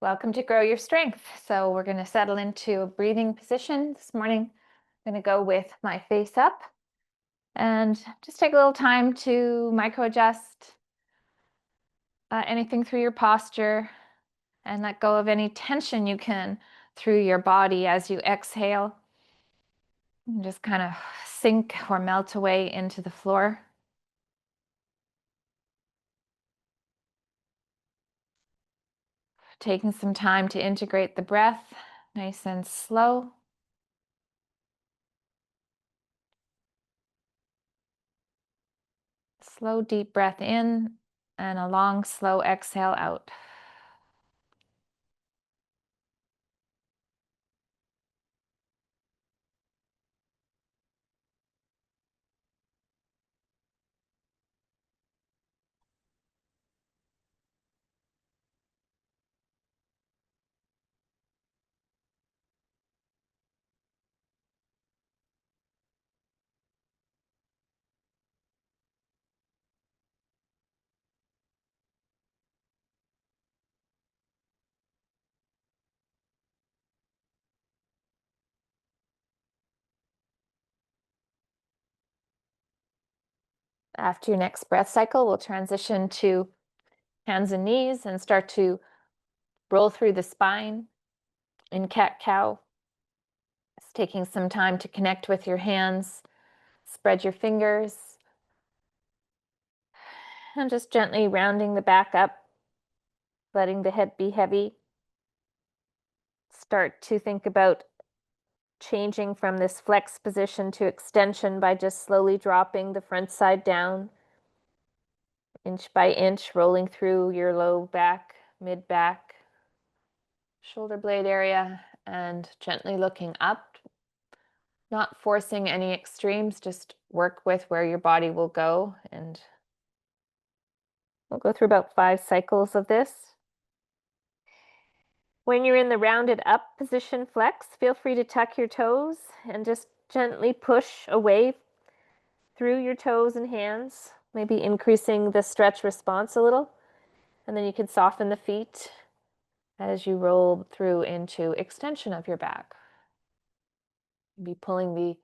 Welcome to Grow Your Strength. So we're going to settle into a breathing position this morning. I'm going to go with my face up and just take a little time to micro adjust anything through your posture and let go of any tension you can through your body as you exhale. And just kind of sink or melt away into the floor. Taking some time to integrate the breath, nice and slow. Slow, deep breath in and a long, slow exhale out. After your next breath cycle, we'll transition to hands and knees and start to roll through the spine in cat-cow. It's taking some time to connect with your hands, spread your fingers, and just gently rounding the back up, letting the head be heavy. Start to think about changing from this flex position to extension by just slowly dropping the front side down, inch by inch, rolling through your low back, mid back, shoulder blade area, and gently looking up, not forcing any extremes, just work with where your body will go. And we'll go through about 5 cycles of this. When you're in the rounded up position flex, feel free to tuck your toes and just gently push away through your toes and hands, maybe increasing the stretch response a little. And then you can soften the feet as you roll through into extension of your back. Be pulling the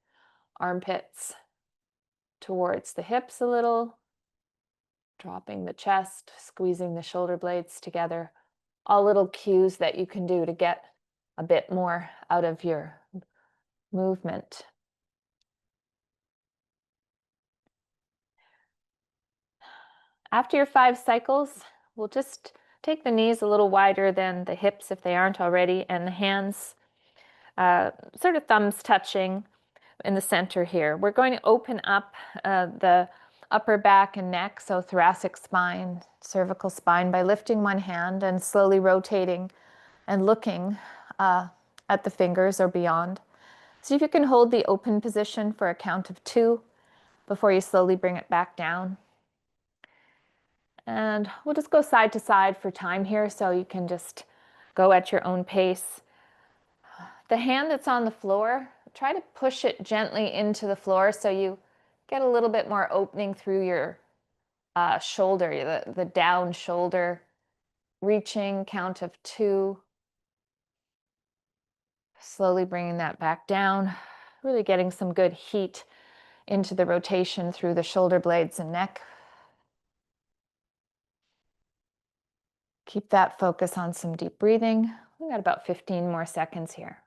armpits towards the hips a little, dropping the chest, squeezing the shoulder blades together. All little cues that you can do to get a bit more out of your movement. After your 5 cycles, we'll just take the knees a little wider than the hips if they aren't already, and the hands sort of thumbs touching in the center here. We're going to open up the upper back and neck, so thoracic spine, cervical spine, by lifting one hand and slowly rotating and looking at the fingers or beyond. See if you can hold the open position for a count of 2 before you slowly bring it back down. And we'll just go side to side for time here, so you can just go at your own pace. The hand that's on the floor, try to push it gently into the floor so you get a little bit more opening through your shoulder, the down shoulder. Reaching, count of 2. Slowly bringing that back down, really getting some good heat into the rotation through the shoulder blades and neck. Keep that focus on some deep breathing. We've got about 15 more seconds here.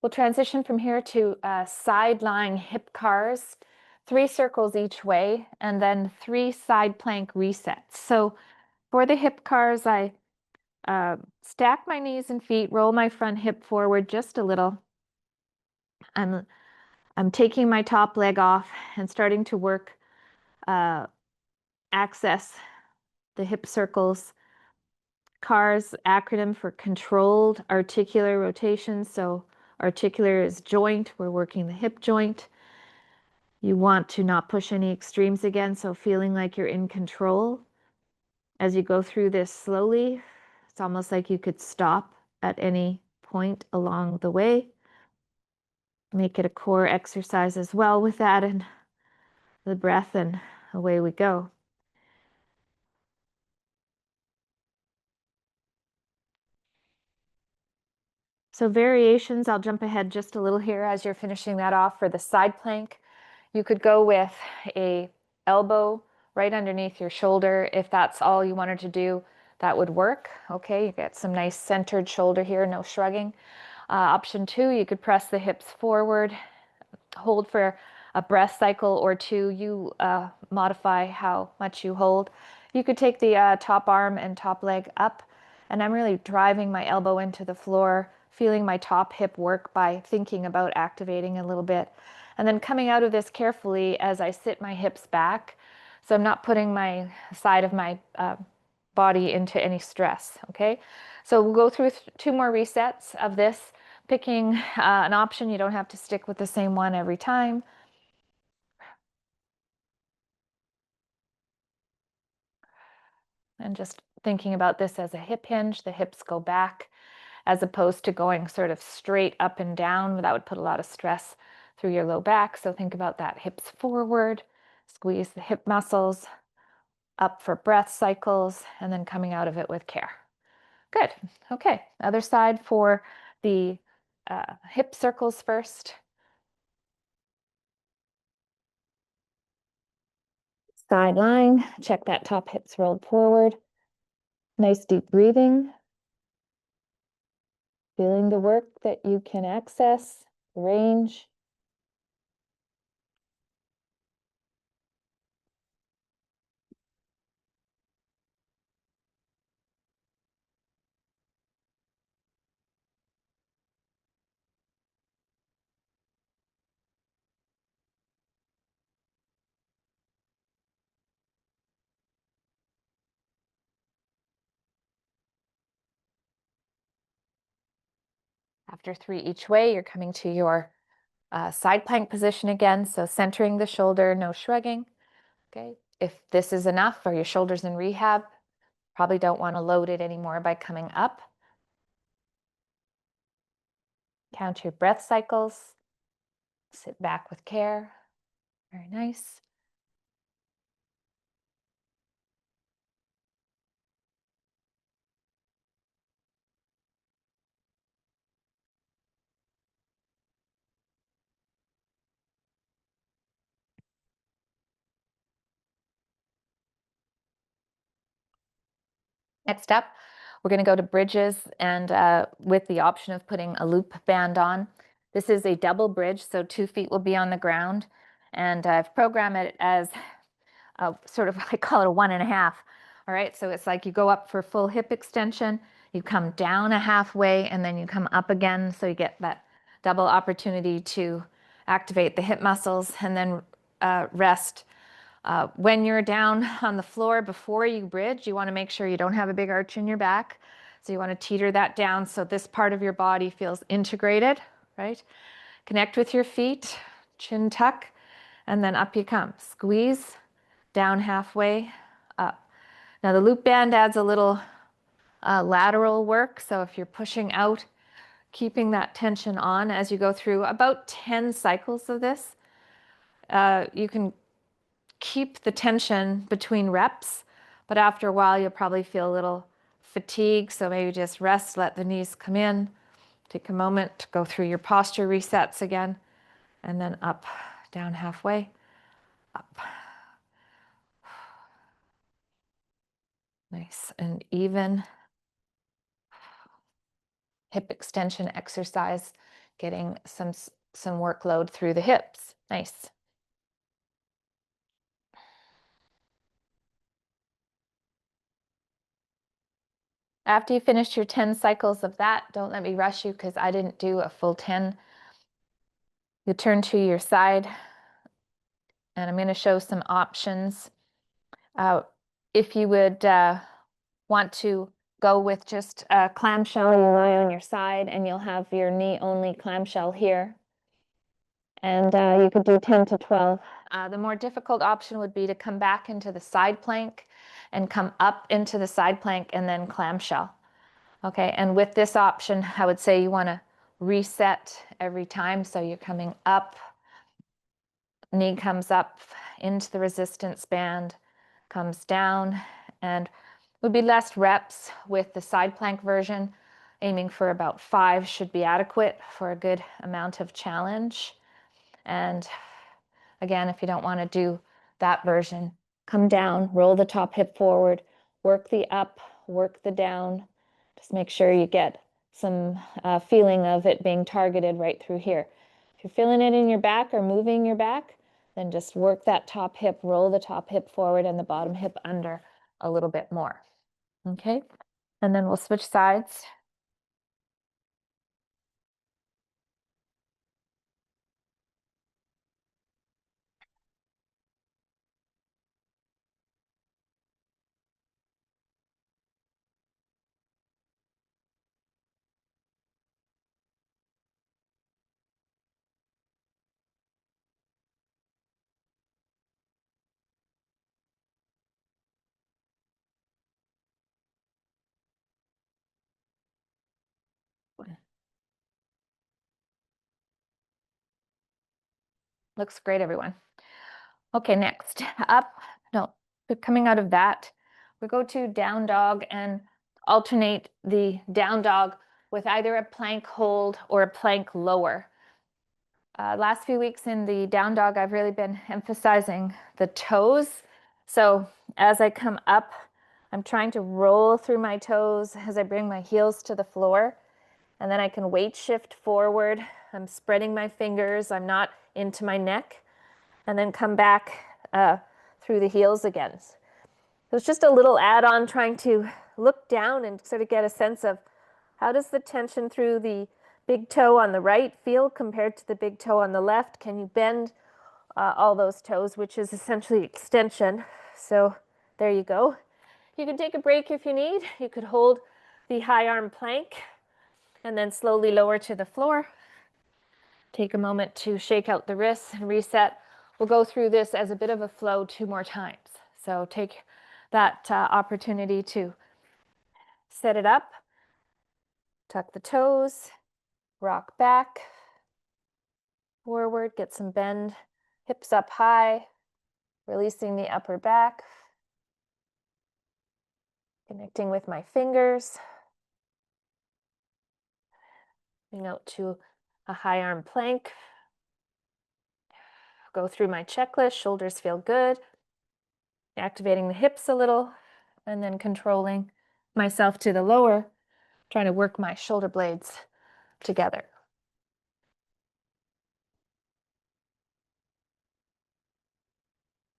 We'll transition from here to side lying hip cars, 3 circles each way, and then 3 side plank resets. So for the hip cars, I stack my knees and feet, roll my front hip forward just a little. I'm taking my top leg off and starting to work access the hip circles. CARS, acronym for controlled articular rotation. So articular is joint. We're working the hip joint. You want to not push any extremes again, so feeling like you're in control. As you go through this slowly, it's almost like you could stop at any point along the way. Make it a core exercise as well with that and the breath, and away we go. So variations, I'll jump ahead just a little here as you're finishing that off. For the side plank, you could go with a elbow right underneath your shoulder. If that's all you wanted to do, that would work. Okay, you get some nice centered shoulder here, no shrugging. Option 2, you could press the hips forward, hold for a breath cycle or two. You modify how much you hold. You could take the top arm and top leg up, and I'm really driving my elbow into the floor, feeling my top hip work by thinking about activating a little bit. And then coming out of this carefully as I sit my hips back, so I'm not putting my side of my body into any stress, okay? So we'll go through 2 more resets of this, picking an option. You don't have to stick with the same one every time. And just thinking about this as a hip hinge, the hips go back as opposed to going sort of straight up and down. That would put a lot of stress through your low back. So think about that, hips forward, squeeze the hip muscles, up for breath cycles, and then coming out of it with care. Good. Okay, other side for the hip circles first. Side lying, check that top hips rolled forward. Nice deep breathing. Feeling the work that you can access, range. After 3 each way, you're coming to your side plank position again. So centering the shoulder, no shrugging. Okay. If this is enough or your shoulder's in rehab, probably don't want to load it anymore by coming up. Count your breath cycles. Sit back with care. Very nice. Next up, we're going to go to bridges, and with the option of putting a loop band on. This is a double bridge, so 2 feet will be on the ground, and I've programmed it as sort of, I call it a 1.5. All right, so it's like you go up for full hip extension, you come down a halfway, and then you come up again, so you get that double opportunity to activate the hip muscles, and then rest. When you're down on the floor before you bridge, you want to make sure you don't have a big arch in your back. So you want to teeter that down so this part of your body feels integrated, right? Connect with your feet, chin tuck, and then up you come. Squeeze, down halfway, up. Now the loop band adds a little lateral work. So if you're pushing out, keeping that tension on as you go through about 10 cycles of this, you can keep the tension between reps, but after a while you'll probably feel a little fatigue, so maybe just rest, let the knees come in, take a moment to go through your posture resets again, and then up, down halfway, up. Nice and even hip extension exercise, getting some workload through the hips. Nice. After you finish your 10 cycles of that, don't let me rush you because I didn't do a full 10. You turn to your side, and I'm going to show some options. If you would want to go with just a clamshell, you lie on your side and you'll have your knee only clamshell here. And you could do 10 to 12. The more difficult option would be to come back into the side plank and come up into the side plank and then clamshell. Okay, and with this option, I would say you want to reset every time. So you're coming up, knee comes up into the resistance band, comes down, and would be less reps with the side plank version. Aiming for about 5 should be adequate for a good amount of challenge. And again, if you don't want to do that version, come down, roll the top hip forward, work the up, work the down. Just make sure you get some feeling of it being targeted right through here. If you're feeling it in your back or moving your back, then just work that top hip, roll the top hip forward and the bottom hip under a little bit more. Okay, and then we'll switch sides. Looks great, everyone. Okay, next up, no, coming out of that, we go to down dog and alternate the down dog with either a plank hold or a plank lower. Last few weeks in the down dog, I've really been emphasizing the toes. So as I come up, I'm trying to roll through my toes as I bring my heels to the floor. And then I can weight shift forward. I'm spreading my fingers. I'm not into my neck. And then come back through the heels again. So it's just a little add-on trying to look down and sort of get a sense of how does the tension through the big toe on the right feel compared to the big toe on the left? Can you bend all those toes, which is essentially extension? So there you go. You can take a break if you need. You could hold the high arm plank and then slowly lower to the floor. Take a moment to shake out the wrists and reset. We'll go through this as a bit of a flow 2 more times. So take that opportunity to set it up, tuck the toes, rock back, forward, get some bend, hips up high, releasing the upper back, connecting with my fingers, going out to a high arm plank. Go through my checklist, shoulders feel good, activating the hips a little, and then controlling myself to the lower, trying to work my shoulder blades together.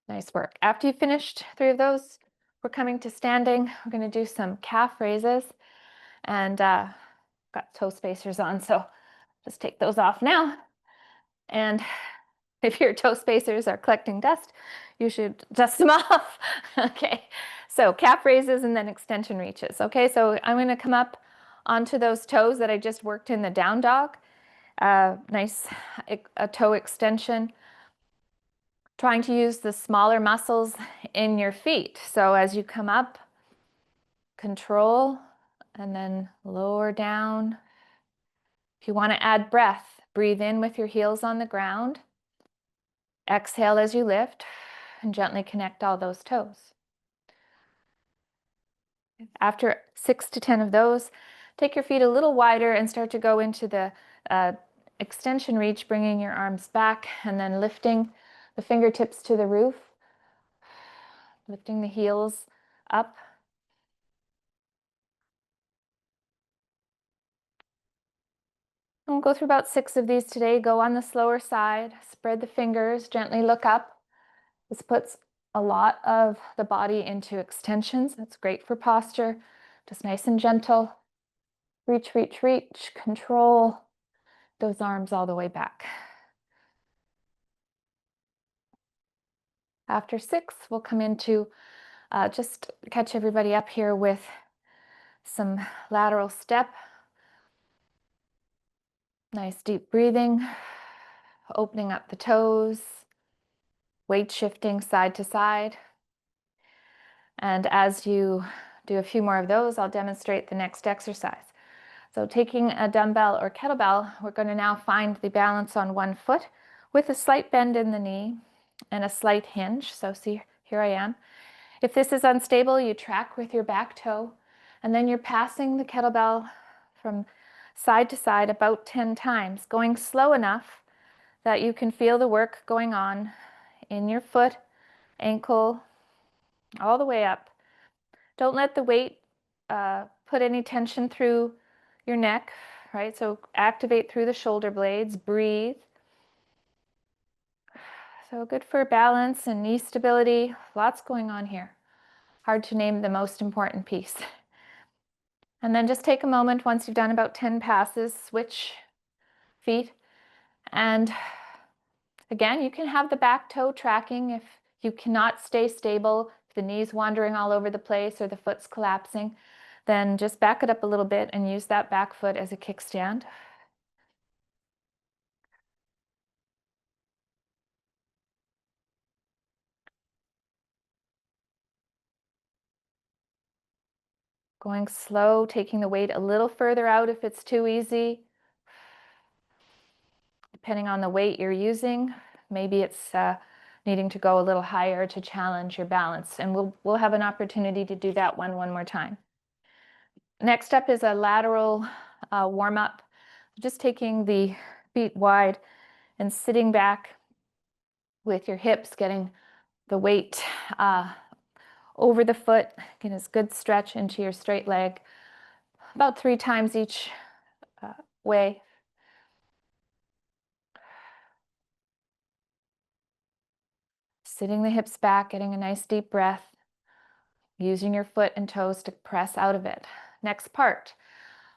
Nice work. After you've finished 3 of those, we're coming to standing. We're going to do some calf raises, and got toe spacers on, so just take those off now. And if your toe spacers are collecting dust, you should dust them off. Okay, so calf raises and then extension reaches. Okay, so I'm going to come up onto those toes that I just worked in the down dog. Nice a toe extension. Trying to use the smaller muscles in your feet. So as you come up, control, and then lower down. If you want to add breath, breathe in with your heels on the ground. Exhale as you lift, and gently connect all those toes. After 6 to 10 of those, take your feet a little wider and start to go into the extension reach, bringing your arms back and then lifting the fingertips to the roof, lifting the heels up. And we'll go through about 6 of these today. Go on the slower side, spread the fingers, gently look up. This puts a lot of the body into extensions. That's great for posture. Just nice and gentle. Reach, reach, reach. Control those arms all the way back. After 6, we'll come into just catch everybody up here with some lateral step. Nice deep breathing, opening up the toes, weight shifting side to side. And as you do a few more of those, I'll demonstrate the next exercise. So taking a dumbbell or kettlebell, we're going to now find the balance on one foot with a slight bend in the knee and a slight hinge. So see, here I am. If this is unstable, you track with your back toe, and then you're passing the kettlebell from side to side about 10 times, going slow enough that you can feel the work going on in your foot, ankle, all the way up. Don't let the weight put any tension through your neck, right? So activate through the shoulder blades, breathe. So good for balance and knee stability. Lots going on here. Hard to name the most important piece. And then just take a moment once you've done about 10 passes, switch feet. And again, you can have the back toe tracking if you cannot stay stable, if the knee's wandering all over the place or the foot's collapsing, then just back it up a little bit and use that back foot as a kickstand. Going slow, taking the weight a little further out if it's too easy. Depending on the weight you're using, maybe it's needing to go a little higher to challenge your balance. And we'll have an opportunity to do that one more time. Next up is a lateral warm-up. Just taking the feet wide and sitting back with your hips, getting the weight over the foot, get a good stretch into your straight leg, about 3 times each way. Sitting the hips back, getting a nice deep breath, using your foot and toes to press out of it. Next part,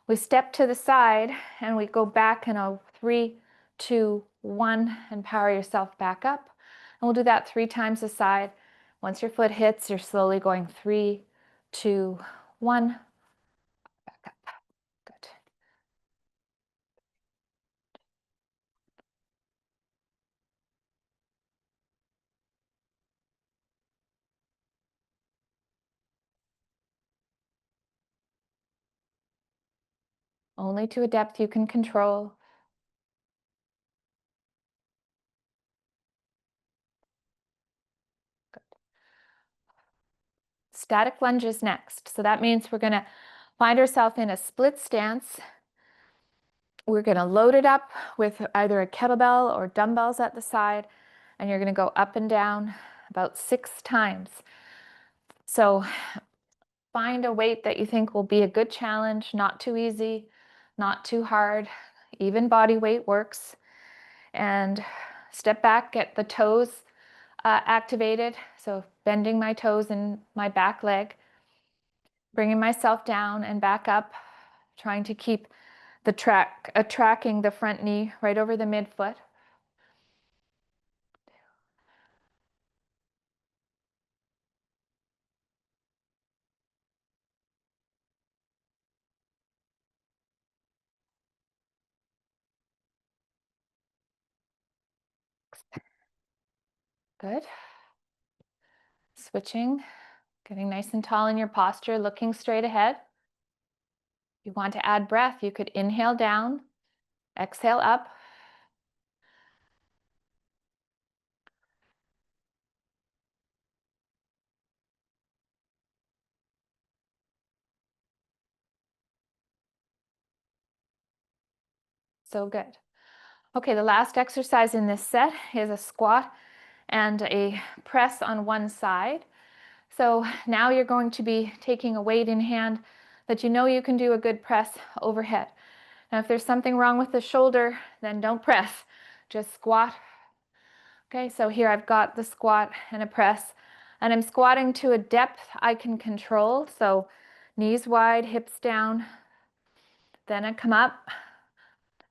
we step to the side and we go back in a 3, 2, 1 and power yourself back up. And we'll do that 3 times a side. Once your foot hits, you're slowly going 3, 2, 1, back up. Good. Only to a depth you can control. Good. Static lunges next. So that means we're going to find ourselves in a split stance. We're going to load it up with either a kettlebell or dumbbells at the side, and you're going to go up and down about 6 times. So find a weight that you think will be a good challenge, not too easy, not too hard. Even body weight works. And step back, get the toes activated. So bending my toes in my back leg, bringing myself down and back up, trying to keep the tracking the front knee right over the midfoot. Good. Switching, getting nice and tall in your posture, looking straight ahead. If you want to add breath, you could inhale down, exhale up. So good. Okay, the last exercise in this set is a squat and a press on one side. So now you're going to be taking a weight in hand that you know you can do a good press overhead. Now, if there's something wrong with the shoulder, then don't press, just squat. Okay, so here I've got the squat and a press, and I'm squatting to a depth I can control. So knees wide, hips down, then I come up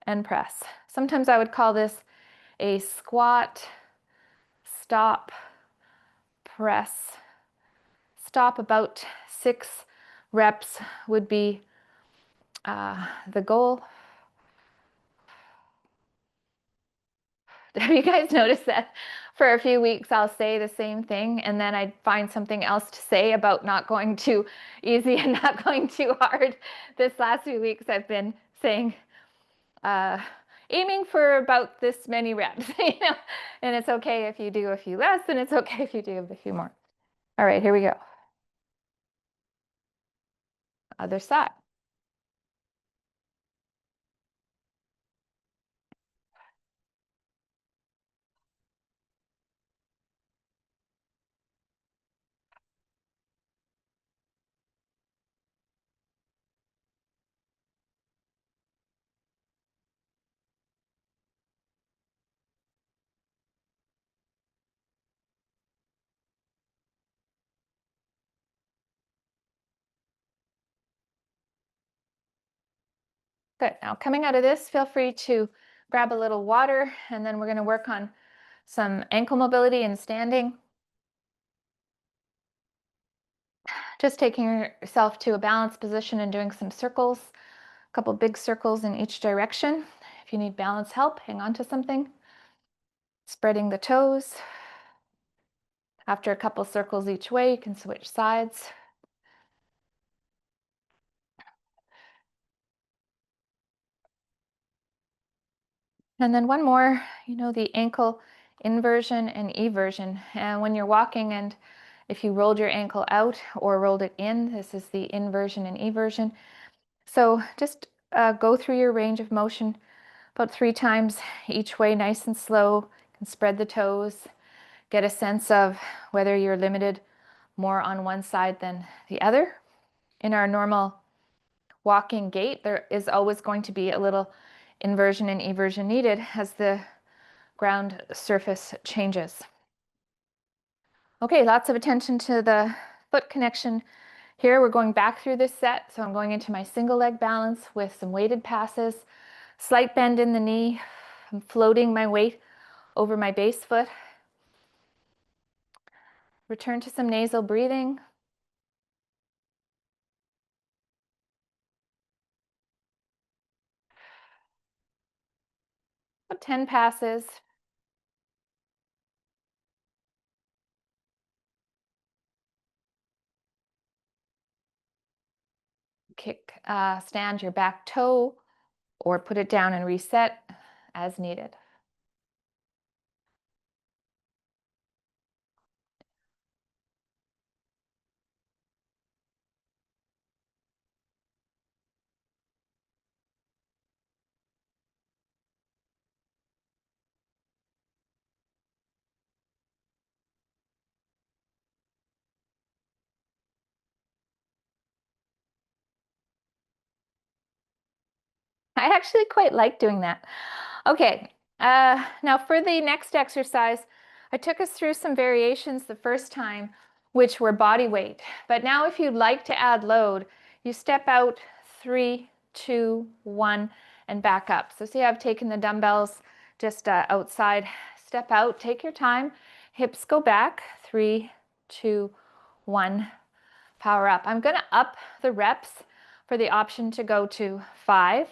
and press. Sometimes I would call this a squat, stop, press. Stop, about 6 reps would be the goal. Have you guys noticed that for a few weeks I'll say the same thing, and then I'd find something else to say about not going too easy and not going too hard. This last few weeks I've been saying, aiming for about this many reps, and it's okay if you do a few less, and it's okay if you do a few more. All right, here we go. Other side. Good. Now coming out of this, feel free to grab a little water, and then we're going to work on some ankle mobility and standing. Just taking yourself to a balanced position and doing some circles, a couple big circles in each direction. If you need balance help, hang on to something. Spreading the toes. After a couple circles each way, you can switch sides. And then one more, the ankle inversion and eversion. And when you're walking, and if you rolled your ankle out or rolled it in, this is the inversion and eversion. So just go through your range of motion about 3 times each way, nice and slow. You can spread the toes, get a sense of whether you're limited more on one side than the other. In our normal walking gait, there is always going to be a little inversion and eversion needed as the ground surface changes. Okay, lots of attention to the foot connection here. We're going back through this set, so I'm going into my single leg balance with some weighted passes, slight bend in the knee. I'm floating my weight over my base foot. Return to some nasal breathing. About 10 passes. Stand your back toe or put it down and reset as needed. I actually quite like doing that. Okay, now for the next exercise, I took us through some variations the first time, which were body weight. But now if you'd like to add load, you step out 3, 2, 1, and back up. So see, I've taken the dumbbells just outside. Step out, take your time. Hips go back, 3, 2, 1, power up. I'm going to up the reps for the option to go to 5.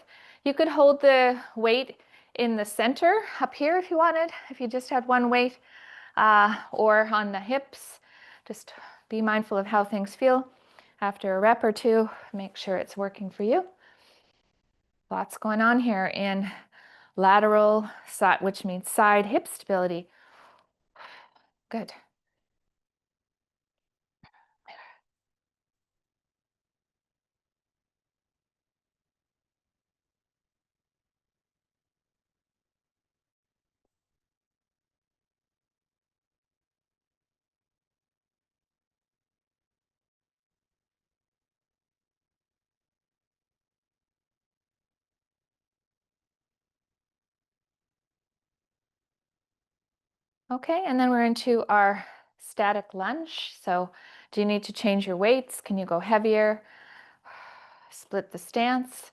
You could hold the weight in the center up here if you wanted, if you just had one weight, or on the hips. Just be mindful of how things feel after a rep or two. Make sure it's working for you. Lots going on here in lateral side, which means side hip stability. Good. Okay, and then we're into our static lunge. So do you need to change your weights? Can you go heavier? Split the stance.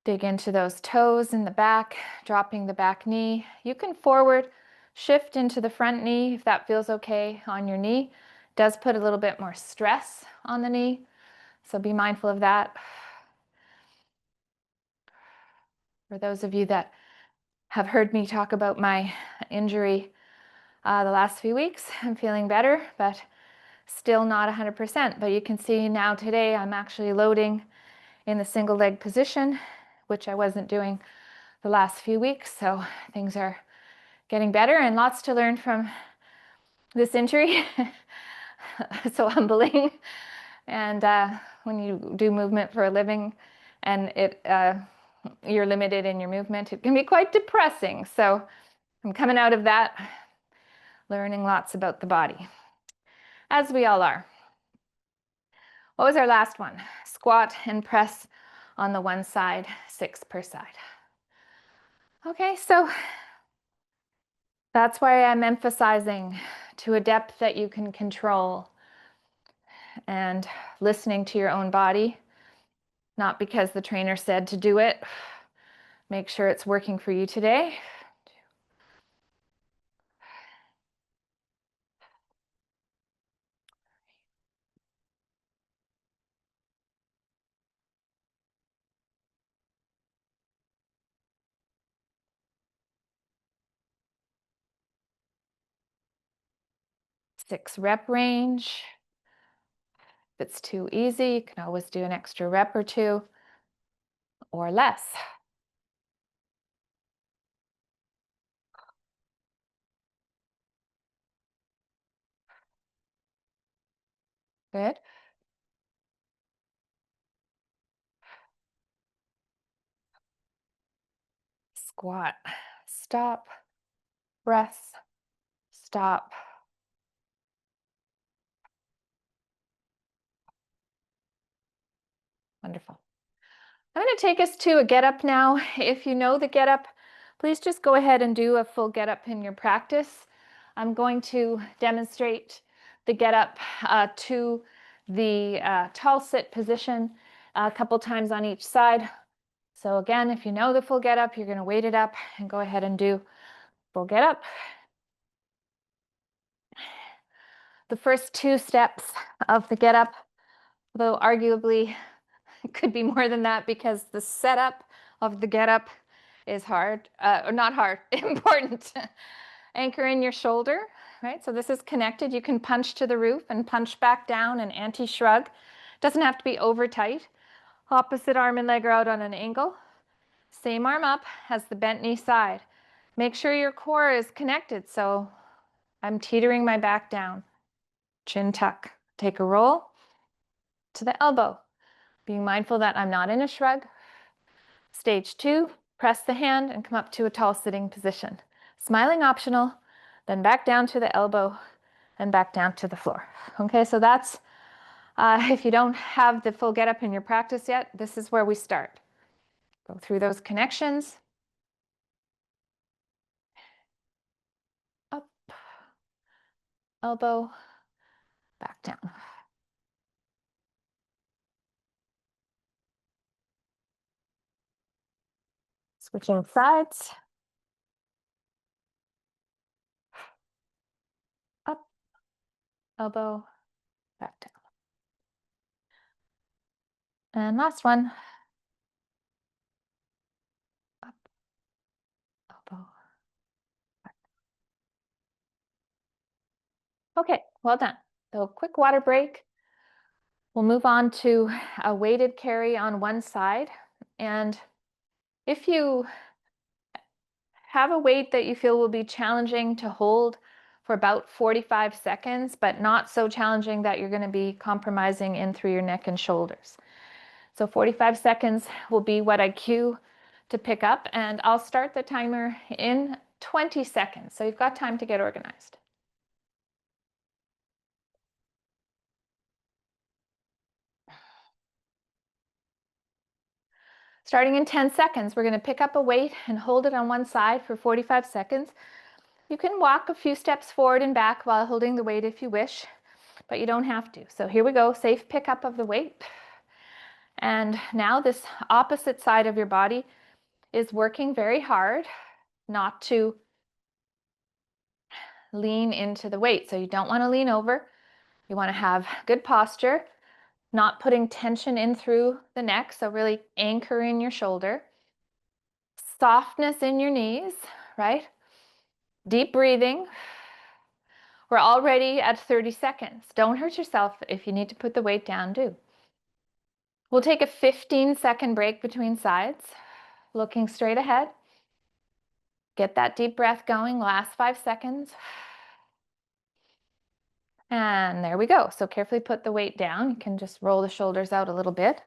Dig into those toes in the back, dropping the back knee. You can forward shift into the front knee if that feels okay on your knee. It does put a little bit more stress on the knee, so be mindful of that. For those of you that have heard me talk about my injury The last few weeks, I'm feeling better, but still not 100%. But you can see now today, I'm actually loading in the single leg position, which I wasn't doing the last few weeks. So things are getting better, and lots to learn from this injury. So humbling. And when you do movement for a living and you're limited in your movement, it can be quite depressing. So I'm coming out of that, learning lots about the body, as we all are. What was our last one? Squat and press on the one side, 6 per side. Okay, so that's why I'm emphasizing to a depth that you can control and listening to your own body, not because the trainer said to do it. Make sure it's working for you today. Six rep range. If it's too easy, you can always do an extra rep or two or less. Good. Squat, stop, breath, stop. Wonderful. I'm going to take us to a get up now. If you know the get up, please just go ahead and do a full get up in your practice. I'm going to demonstrate the get up to the tall sit position a couple times on each side. So again, if you know the full get up, you're going to weight it up and go ahead and do full get up. The first two steps of the get up, though arguably it could be more than that because the setup of the get up is hard, or not hard, important. Anchor in your shoulder, right? So this is connected. You can punch to the roof and punch back down and anti-shrug. Doesn't have to be over tight. Opposite arm and leg are out on an angle. Same arm up as the bent knee side. Make sure your core is connected. So I'm teetering my back down. Chin tuck. Take a roll to the elbow. Being mindful that I'm not in a shrug. Stage 2, press the hand and come up to a tall sitting position. Smiling optional, then back down to the elbow and back down to the floor. Okay, so that's, if you don't have the full get up in your practice yet, this is where we start. Go through those connections. Up, elbow, back down. Switching sides. Up, elbow, back down. And last one. Up, elbow, back down. Okay, well done. So quick water break. We'll move on to a weighted carry on one side. And if you have a weight that you feel will be challenging to hold for about 45 seconds, but not so challenging that you're going to be compromising in through your neck and shoulders. So 45 seconds will be what I cue to pick up, and I'll start the timer in 20 seconds. So you've got time to get organized. Starting in 10 seconds, we're going to pick up a weight and hold it on one side for 45 seconds. You can walk a few steps forward and back while holding the weight if you wish, but you don't have to. So here we go, safe pickup of the weight. And now this opposite side of your body is working very hard not to lean into the weight. So you don't want to lean over. You want to have good posture, not putting tension in through the neck. So really anchor in your shoulder. Softness in your knees, right? Deep breathing. We're already at 30 seconds. Don't hurt yourself. If you need to put the weight down, do. We'll take a 15-second break between sides, looking straight ahead. Get that deep breath going, last 5 seconds. And there we go. So carefully put the weight down. You can just roll the shoulders out a little bit.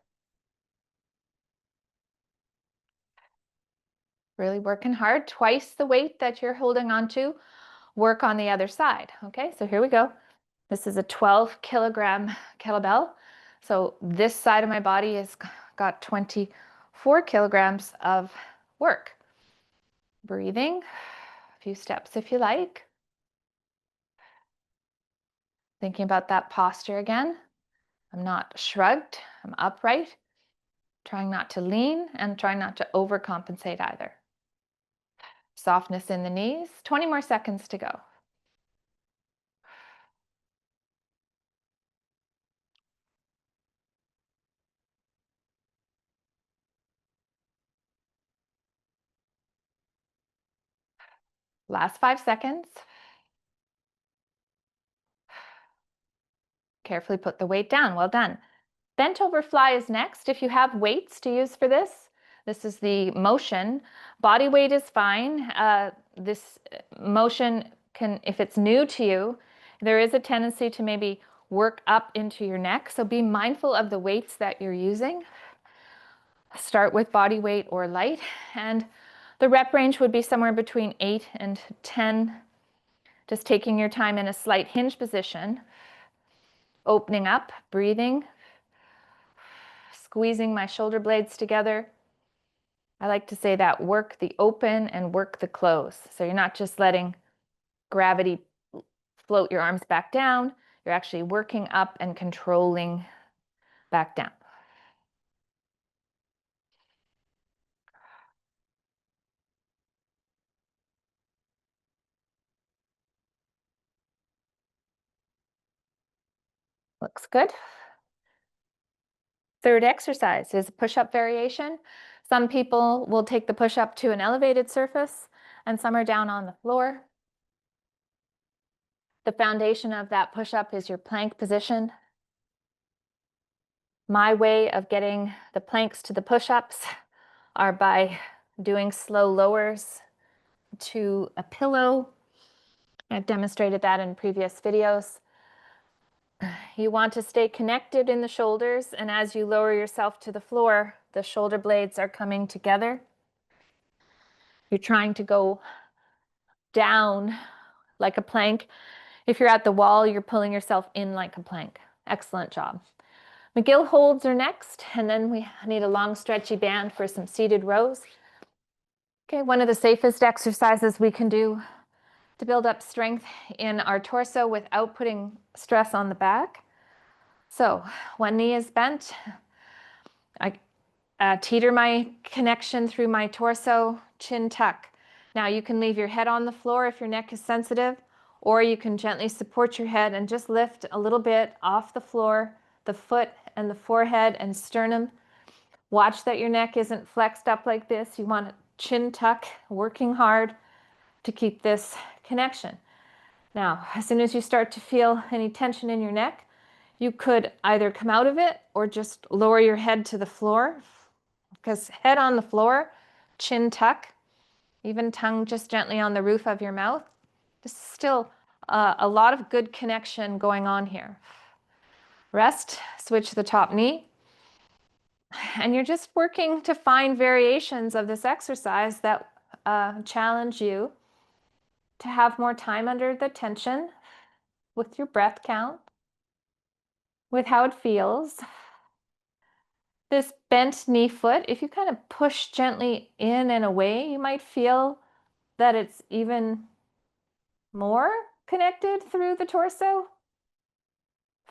Really working hard. Twice the weight that you're holding on to. Work on the other side. Okay, so here we go. This is a 12-kilogram kettlebell. So this side of my body has got 24 kilograms of work. Breathing, a few steps if you like. Thinking about that posture again. I'm not shrugged, I'm upright. Trying not to lean and trying not to overcompensate either. Softness in the knees. 20 more seconds to go. Last 5 seconds. Carefully put the weight down. Well done. Bent over fly is next. If you have weights to use for this, this is the motion. Body weight is fine. This motion can, if it's new to you, there is a tendency to maybe work up into your neck. So be mindful of the weights that you're using. Start with body weight or light. And the rep range would be somewhere between 8 and 10. Just taking your time in a slight hinge position. Opening up, breathing. Squeezing my shoulder blades together. I like to say that work the open and work the close. So you're not just letting gravity float your arms back down. You're actually working up and controlling back down. Looks good. Third exercise is a push-up variation. Some people will take the push-up to an elevated surface and some are down on the floor. The foundation of that push-up is your plank position. My way of getting the planks to the push-ups are by doing slow lowers to a pillow. I've demonstrated that in previous videos. You want to stay connected in the shoulders, and as you lower yourself to the floor, the shoulder blades are coming together. You're trying to go down like a plank. If you're at the wall, you're pulling yourself in like a plank. Excellent job. McGill holds are next, and then we need a long stretchy band for some seated rows. Okay, one of the safest exercises we can do to build up strength in our torso without putting stress on the back. So one knee is bent. I teeter my connection through my torso, chin tuck. Now you can leave your head on the floor if your neck is sensitive, or you can gently support your head and just lift a little bit off the floor, the foot and the forehead and sternum. Watch that your neck isn't flexed up like this. You want to chin tuck, working hard to keep this connection. Now, as soon as you start to feel any tension in your neck, you could either come out of it or just lower your head to the floor, because head on the floor, chin tuck, even tongue just gently on the roof of your mouth. Just still a lot of good connection going on here. Rest, switch the top knee. And you're just working to find variations of this exercise that challenge you to have more time under the tension with your breath count, with how it feels. This bent knee foot, if you kind of push gently in and away, you might feel that it's even more connected through the torso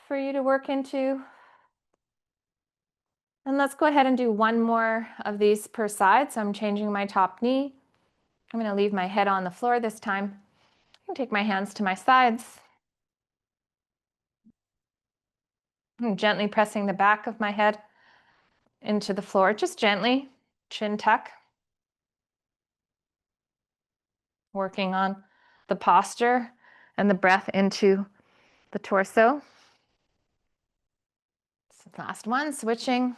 for you to work into. And let's go ahead and do one more of these per side. So I'm changing my top knee. I'm going to leave my head on the floor this time. I can take my hands to my sides. I'm gently pressing the back of my head into the floor, just gently, chin tuck. Working on the posture and the breath into the torso. So last one, switching.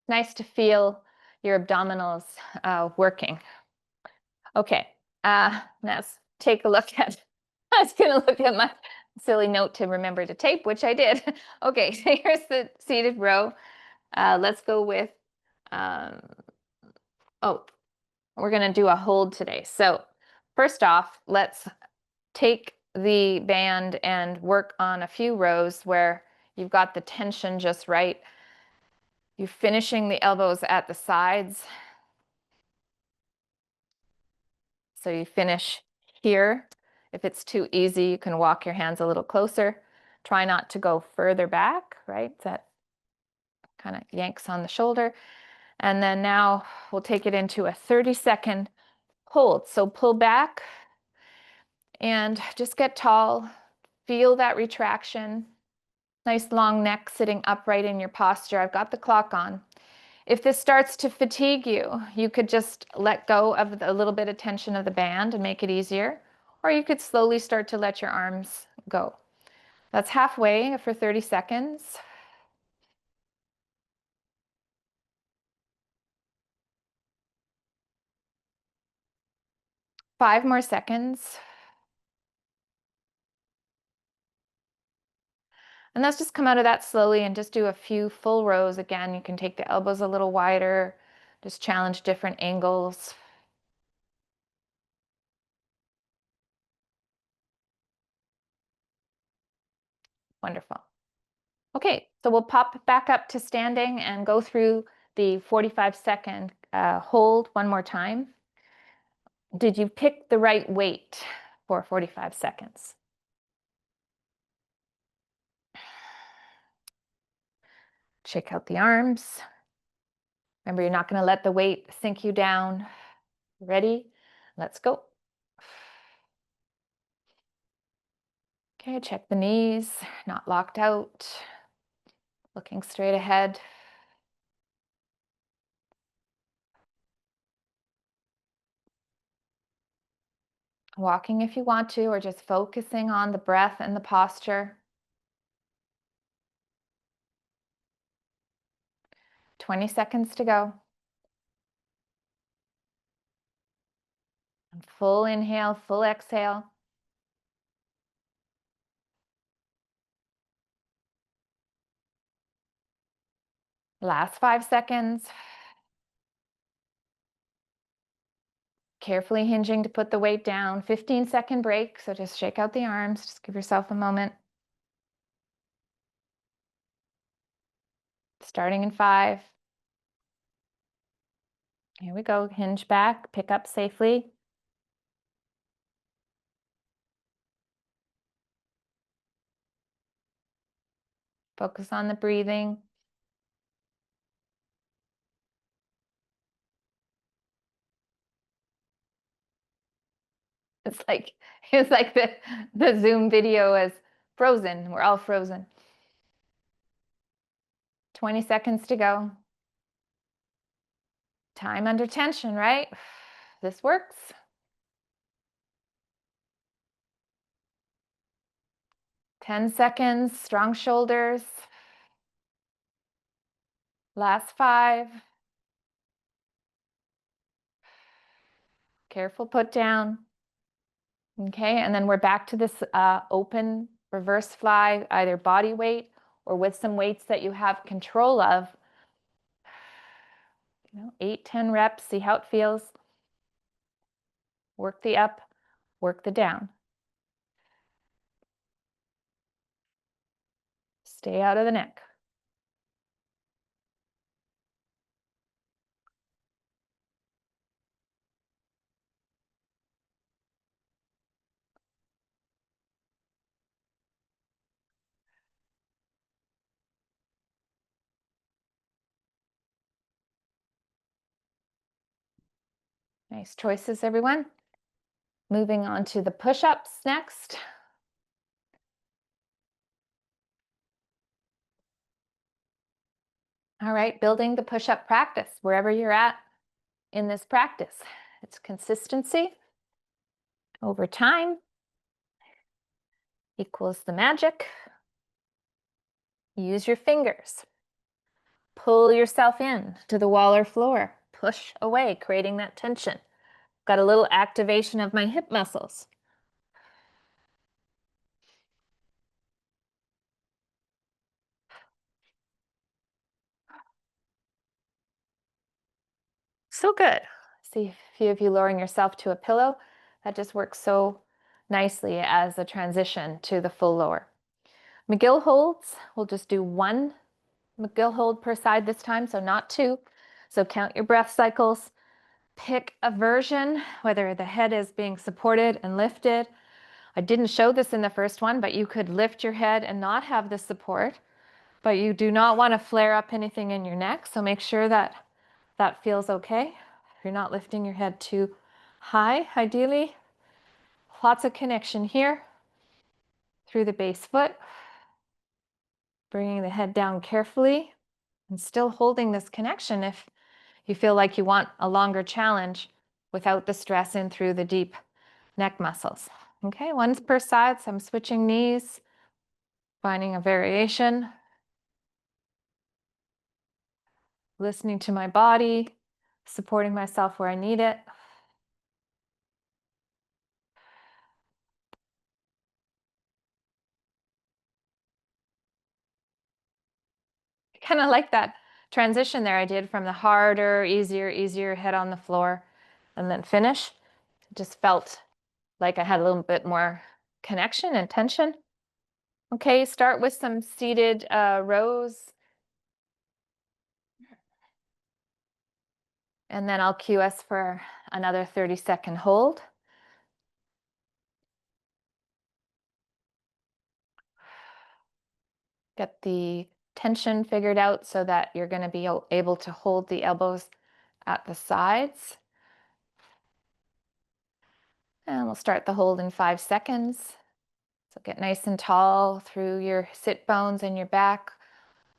Nice to feel your abdominals working. Okay, let's take a look at, I was gonna look at my silly note to remember to tape, which I did. Okay, so here's the seated row. Let's go with, oh, we're gonna do a hold today. So first off, let's take the band and work on a few rows where you've got the tension just right. You're finishing the elbows at the sides. So you finish here. If it's too easy, you can walk your hands a little closer. Try not to go further back, right? That kind of yanks on the shoulder. And then now we'll take it into a 30-second hold. So pull back and just get tall. Feel that retraction. Nice long neck sitting upright in your posture. I've got the clock on. If this starts to fatigue you, you could just let go of a little bit of tension of the band and make it easier, or you could slowly start to let your arms go. That's halfway for 30 seconds. Five more seconds. And let's just come out of that slowly and just do a few full rows. Again, you can take the elbows a little wider, just challenge different angles. Wonderful. Okay, so we'll pop back up to standing and go through the 45-second hold one more time. Did you pick the right weight for 45 seconds? Shake out the arms. Remember, you're not going to let the weight sink you down. Ready? Let's go. Okay, check the knees, not locked out. Looking straight ahead. Walking if you want to, or just focusing on the breath and the posture. 20 seconds to go. And full inhale, full exhale. Last 5 seconds. Carefully hinging to put the weight down. 15-second break, so just shake out the arms. Just give yourself a moment. Starting in 5. Here we go. Hinge back, pick up safely. Focus on the breathing. It's like the Zoom video is frozen. We're all frozen. 20 seconds to go. Time under tension, right? This works. 10 seconds, strong shoulders. Last 5. Careful put down. Okay, and then we're back to this open reverse fly, either body weight or with some weights that you have control of. 8-10 reps, see how it feels. Work the up, work the down. Stay out of the neck. Nice choices, everyone. Moving on to the push-ups next. All right, building the push-up practice wherever you're at in this practice. It's consistency over time equals the magic. Use your fingers. Pull yourself in to the wall or floor. Push away, creating that tension. Got a little activation of my hip muscles. So good. See a few of you lowering yourself to a pillow. That just works so nicely as a transition to the full lower. McGill holds, we'll just do one McGill hold per side this time, so not two. So count your breath cycles. Pick a version, whether the head is being supported and lifted. I didn't show this in the first one, but you could lift your head and not have the support, but you do not want to flare up anything in your neck. So make sure that that feels okay. You're not lifting your head too high, ideally. Lots of connection here through the base foot. Bringing the head down carefully and still holding this connection if you feel like you want a longer challenge without the stress in through the deep neck muscles. Okay, one's per side, so I'm switching knees, finding a variation, listening to my body, supporting myself where I need it. Kind of like that transition there I did from the harder, easier head on the floor and then finish. It just felt like I had a little bit more connection and tension. Okay, start with some seated rows. And then I'll cue us for another 30-second hold. Get the tension figured out so that you're going to be able to hold the elbows at the sides. And we'll start the hold in 5 seconds. So get nice and tall through your sit bones and your back.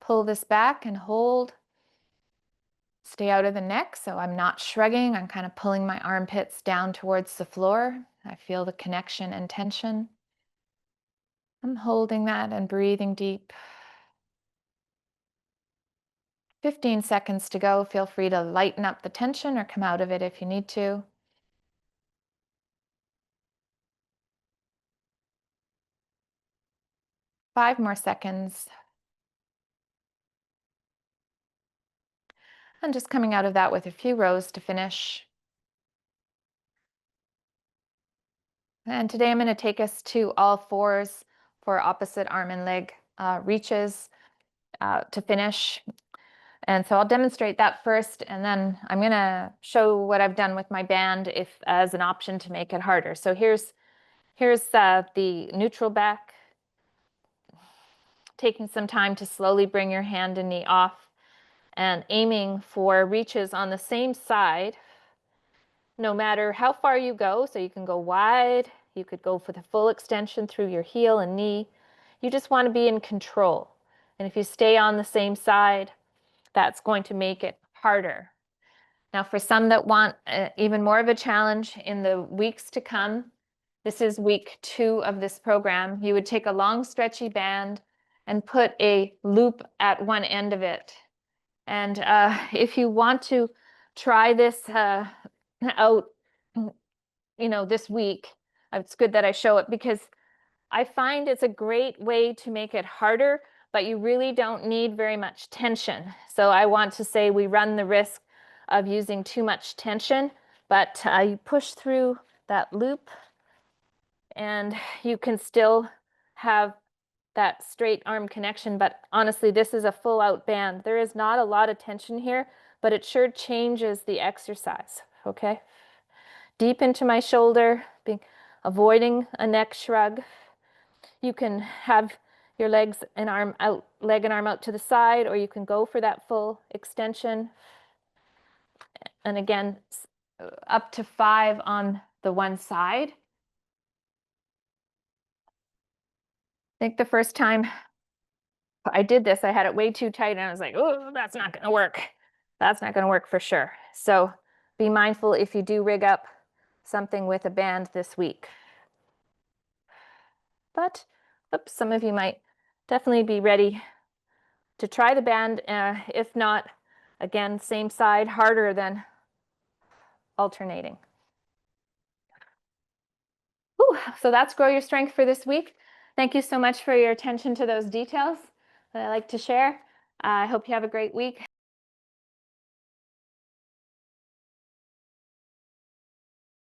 Pull this back and hold. Stay out of the neck, so I'm not shrugging. I'm kind of pulling my armpits down towards the floor. I feel the connection and tension. I'm holding that and breathing deep. 15 seconds to go. Feel free to lighten up the tension or come out of it if you need to. 5 more seconds. And just coming out of that with a few rows to finish. And today I'm going to take us to all fours for opposite arm and leg reaches to finish. And so I'll demonstrate that first, and then I'm going to show what I've done with my band if as an option to make it harder. So here's the neutral back. Taking some time to slowly bring your hand and knee off and aiming for reaches on the same side, no matter how far you go. So you can go wide, you could go for the full extension through your heel and knee. You just want to be in control. And if you stay on the same side, that's going to make it harder. Now, for some that want even more of a challenge in the weeks to come, this is week 2 of this program. You would take a long stretchy band and put a loop at one end of it. And if you want to try this out, this week, it's good that I show it because I find it's a great way to make it harder, but you really don't need very much tension. So I want to say we run the risk of using too much tension, but you push through that loop and you can still have that straight arm connection. But honestly, this is a full out band. There is not a lot of tension here, but it sure changes the exercise. Okay. Deep into my shoulder, avoiding a neck shrug. You can have your leg and arm out to the side, or you can go for that full extension. And again, up to 5 on the one side. I think the first time I did this, I had it way too tight and I was like, oh, that's not gonna work. That's not gonna work for sure. So be mindful if you do rig up something with a band this week. But oops, some of you might definitely be ready to try the band. If not, again, same side, harder than alternating. Whew, so that's Grow Your Strength for this week. Thank you so much for your attention to those details that I like to share. I hope you have a great week.